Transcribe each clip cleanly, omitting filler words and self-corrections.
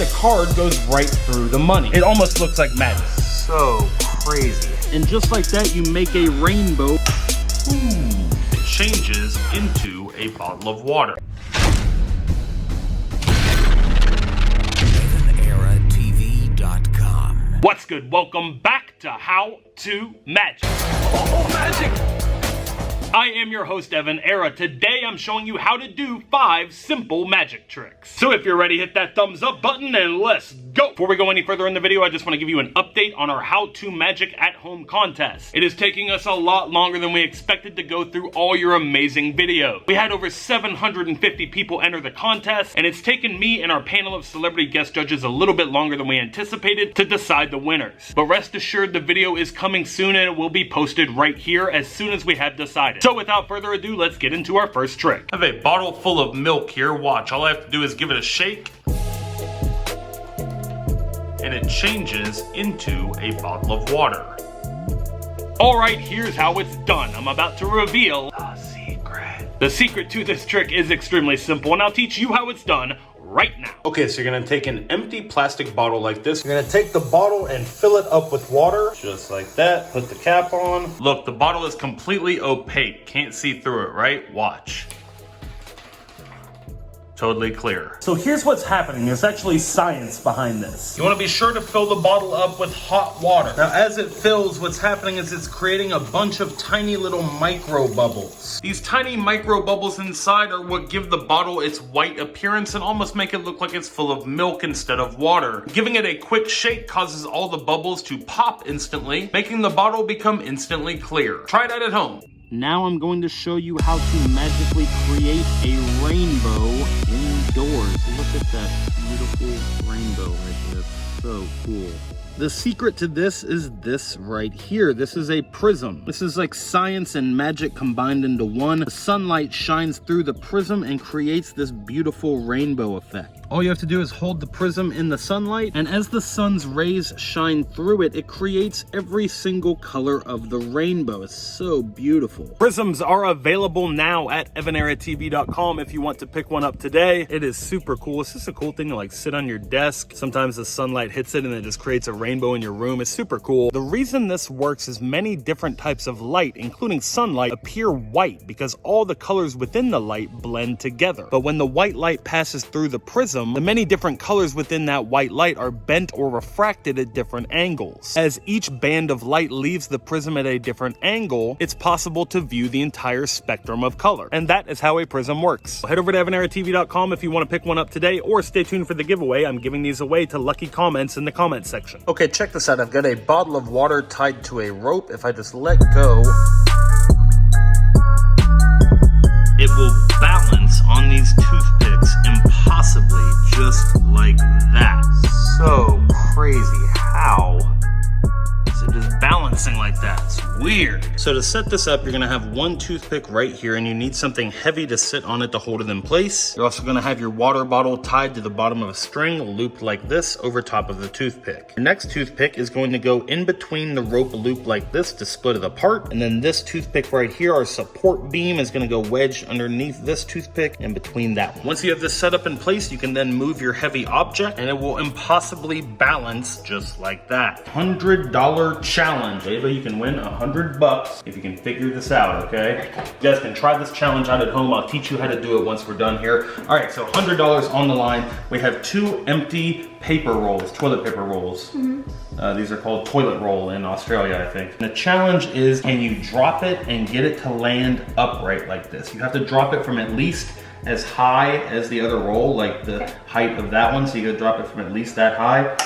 the card goes right through the money. It almost looks like magic. So crazy. And just like that, you make a rainbow. Ooh. It changes into a bottle of water. EvanEraTV.com. What's good? Welcome back to How to Magic. Oh, magic! I am your host, Evan Era. Today I'm showing you how to do 5 simple magic tricks. So if you're ready, hit that thumbs up button and let's go! Before we go any further in the video, I just want to give you an update on our How to Magic at Home contest. It is taking us a lot longer than we expected to go through all your amazing videos. We had over 750 people enter the contest, and it's taken me and our panel of celebrity guest judges a little bit longer than we anticipated to decide the winners. But rest assured, the video is coming soon and it will be posted right here as soon as we have decided. So without further ado, let's get into our first trick. I have a bottle full of milk here. Watch, all I have to do is give it a shake, and it changes into a bottle of water. Alright, here's how it's done. I'm about to reveal the secret. The secret to this trick is extremely simple, and I'll teach you how it's done right now. Okay, so you're gonna take an empty plastic bottle like this. You're gonna take the bottle and fill it up with water. Just like that, put the cap on. Look, the bottle is completely opaque. Can't see through it, right? Watch. Totally clear. So here's what's happening. There's actually science behind this. You want to be sure to fill the bottle up with hot water. Now, as it fills, what's happening is it's creating a bunch of tiny little micro bubbles. These tiny micro bubbles inside are what give the bottle its white appearance and almost make it look like it's full of milk instead of water. Giving it a quick shake causes all the bubbles to pop instantly, making the bottle become instantly clear. Try it out at home. Now I'm going to show you how to magically create a rainbow indoors. Look at that beautiful rainbow right there. It's so cool. The secret to this is this right here. This is a prism. This is like science and magic combined into one. The sunlight shines through the prism and creates this beautiful rainbow effect. All you have to do is hold the prism in the sunlight, and as the sun's rays shine through it, it creates every single color of the rainbow. It's so beautiful. Prisms are available now at EvanEraTV.com if you want to pick one up today. It is super cool. It's just a cool thing to like sit on your desk. Sometimes the sunlight hits it and it just creates a rainbow in your room. It's super cool. The reason this works is many different types of light, including sunlight, appear white because all the colors within the light blend together. But when the white light passes through the prism, the many different colors within that white light are bent or refracted at different angles. As each band of light leaves the prism at a different angle, it's possible to view the entire spectrum of color. And that is how a prism works. Head over to EvanEraTV.com if you want to pick one up today, or stay tuned for the giveaway. I'm giving these away to lucky comments in the comment section. Okay, check this out. I've got a bottle of water tied to a rope. If I just let go, it will balance on these toothpicks impossibly, just like that. So crazy. How is it just balancing like that? It's weird. So to set this up, you're gonna have one toothpick right here, and you need something heavy to sit on it to hold it in place. You're also gonna have your water bottle tied to the bottom of a string, looped like this over top of the toothpick. Your next toothpick is going to go in between the rope loop like this to split it apart. And then this toothpick right here, our support beam, is gonna go wedged underneath this toothpick and between that one. Once you have this set up in place, you can then move your heavy object and it will impossibly balance just like that. $100 challenge. Ava, you can win $100 if you can figure this out, okay? You guys can try this challenge out at home. I'll teach you how to do it once we're done here. All right, so $100 on the line. We have 2 empty paper rolls, toilet paper rolls. These are called toilet roll in Australia, I think. And the challenge is, can you drop it and get it to land upright like this? You have to drop it from at least as high as the other roll, like the height of that one. So you gotta drop it from at least that high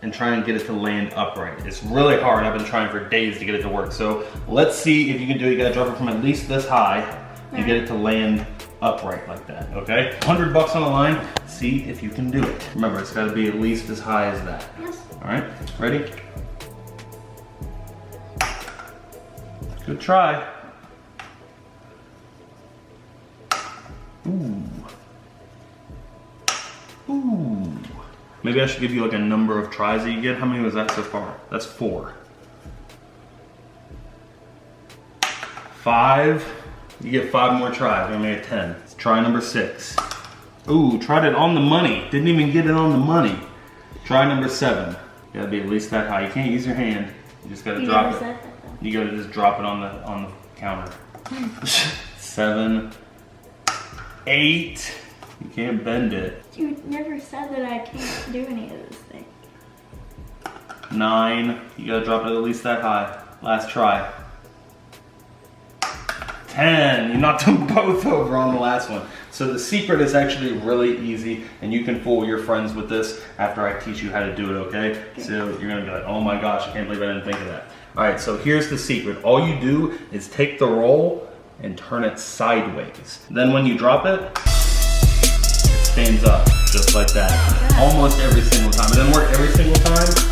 and try and get it to land upright. It's really hard. I've been trying for days to get it to work. So let's see if you can do it. You gotta drop it from at least this high and get it to land upright like that, okay? $100 on the line. See if you can do it. Remember, it's gotta be at least as high as that. Yes. All right, ready? Good try. Ooh. Ooh. Maybe I should give you like a number of tries that you get. How many was that so far? That's 4. 5. You get 5 more tries. We're gonna make it 10. It's try number 6. Ooh, tried it on the money. Didn't even get it on the money. Try number 7. Gotta be at least that high. You can't use your hand. You just gotta drop it. You gotta just drop it on the counter. 7, 8. You can't bend it. You never said that I can't do any of those things. 9. You gotta drop it at least that high. Last try. 10. You knocked them both over on the last one. So the secret is actually really easy, and you can fool your friends with this after I teach you how to do it, okay? So you're gonna be like, oh my gosh, I can't believe I didn't think of that. All right, so here's the secret. All you do is take the roll and turn it sideways. Then when you drop it, it stands up, just like that. Almost every single time. It doesn't work every single time,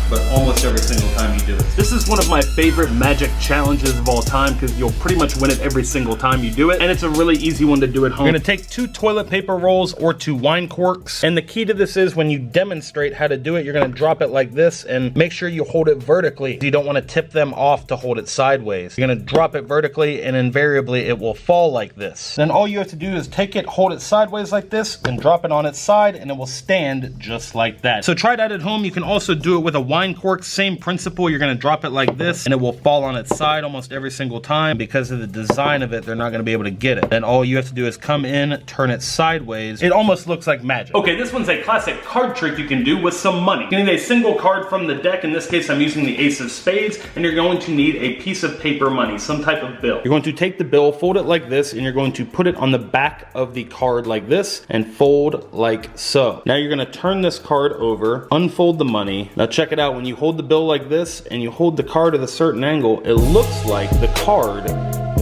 but almost every single time you do it. This is one of my favorite magic challenges of all time because you'll pretty much win it every single time you do it, and it's a really easy one to do at home. You're gonna take 2 toilet paper rolls or 2 wine corks, and the key to this is when you demonstrate how to do it, you're gonna drop it like this and make sure you hold it vertically. You don't wanna tip them off to hold it sideways. You're gonna drop it vertically and invariably it will fall like this. Then all you have to do is take it, hold it sideways like this, and drop it on its side and it will stand just like that. So try that at home. You can also do it with a wine cork, same principle. You're gonna drop it like this and it will fall on its side almost every single time. Because of the design of it, they're not gonna be able to get it. Then all you have to do is come in, turn it sideways. It almost looks like magic. Okay, this one's a classic card trick you can do with some money. You need a single card from the deck. In this case, I'm using the Ace of Spades, and you're going to need a piece of paper money, some type of bill. You're going to take the bill, fold it like this, and you're going to put it on the back of the card like this, and fold like so. Now you're gonna turn this card over, unfold the money. Now check it out. When you hold the bill like this and you hold the card at a certain angle, it looks like the card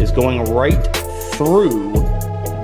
is going right through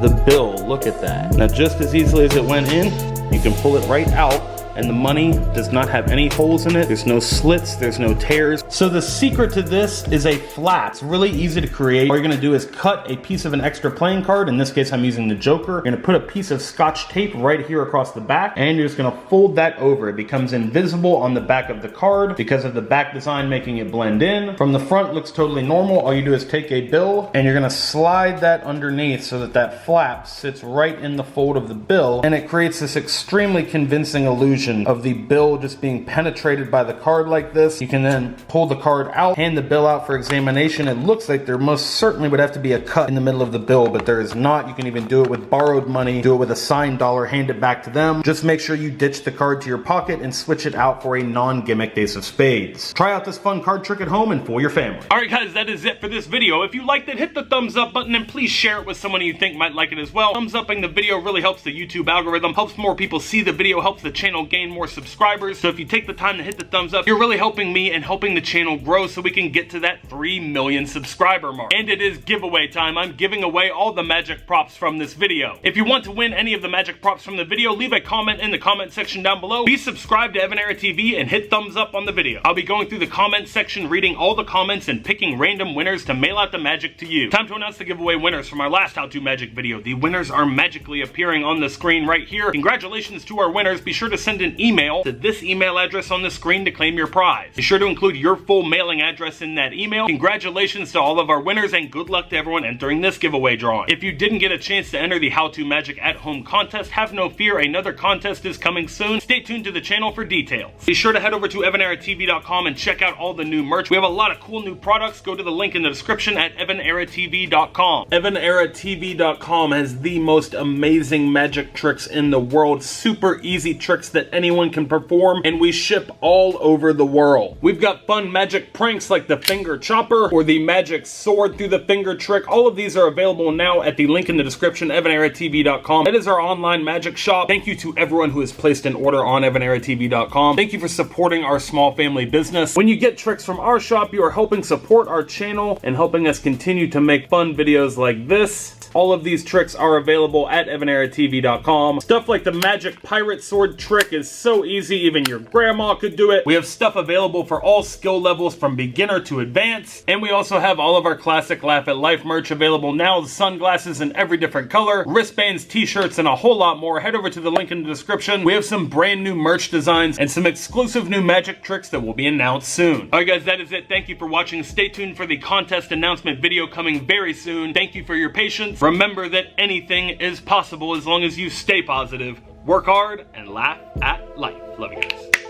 the bill. Look at that. Now just as easily as it went in, you can pull it right out, and the money does not have any holes in it. There's no slits, there's no tears. So the secret to this is a flap. It's really easy to create. All you're gonna do is cut a piece of an extra playing card. In this case, I'm using the Joker. You're gonna put a piece of Scotch tape right here across the back, and you're just gonna fold that over. It becomes invisible on the back of the card because of the back design making it blend in. From the front, it looks totally normal. All you do is take a bill, and you're gonna slide that underneath so that that flap sits right in the fold of the bill, and it creates this extremely convincing illusion of the bill just being penetrated by the card like this. You can then pull the card out, hand the bill out for examination. It looks like there most certainly would have to be a cut in the middle of the bill, but there is not. You can even do it with borrowed money, do it with a signed dollar, hand it back to them. Just make sure you ditch the card to your pocket and switch it out for a non-gimmick Ace of Spades. Try out this fun card trick at home and fool your family. Alright guys, that is it for this video. If you liked it, hit the thumbs up button and please share it with someone you think might like it as well. Thumbs upping the video really helps the YouTube algorithm, helps more people see the video, helps the channel gain more subscribers. So if you take the time to hit the thumbs up, you're really helping me and helping the channel grow so we can get to that 3 million subscriber mark. And it is giveaway time. I'm giving away all the magic props from this video. If you want to win any of the magic props from the video, leave a comment in the comment section down below. Be subscribed to EvanEraTV and hit thumbs up on the video. I'll be going through the comment section, reading all the comments and picking random winners to mail out the magic to you. Time to announce the giveaway winners from our last How To Magic video. The winners are magically appearing on the screen right here. Congratulations to our winners. Be sure to send an email to this email address on the screen to claim your prize. Be sure to include your full mailing address in that email. Congratulations to all of our winners and good luck to everyone entering this giveaway drawing. If you didn't get a chance to enter the How To Magic at Home contest, have no fear, another contest is coming soon. Stay tuned to the channel for details. Be sure to head over to EvanEraTV.com and check out all the new merch. We have a lot of cool new products. Go to the link in the description at EvanEraTV.com. EvanEraTV.com has the most amazing magic tricks in the world. Super easy tricks that anyone can perform, and we ship all over the world. We've got fun magic pranks like the finger chopper or the magic sword through the finger trick. All of these are available now at the link in the description, EvanEraTV.com. That is our online magic shop. Thank you to everyone who has placed an order on EvanEraTV.com. Thank you for supporting our small family business. When you get tricks from our shop, you are helping support our channel and helping us continue to make fun videos like this. All of these tricks are available at EvanEraTV.com. Stuff like the magic pirate sword trick is is so easy, even your grandma could do it. We have stuff available for all skill levels from beginner to advanced, and we also have all of our classic Laugh at Life merch available now, sunglasses in every different color, wristbands, t-shirts, and a whole lot more. Head over to the link in the description. We have some brand new merch designs and some exclusive new magic tricks that will be announced soon. Alright guys, that is it. Thank you for watching. Stay tuned for the contest announcement video coming very soon. Thank you for your patience. Remember that anything is possible as long as you stay positive, work hard, and laugh at life. Love you guys.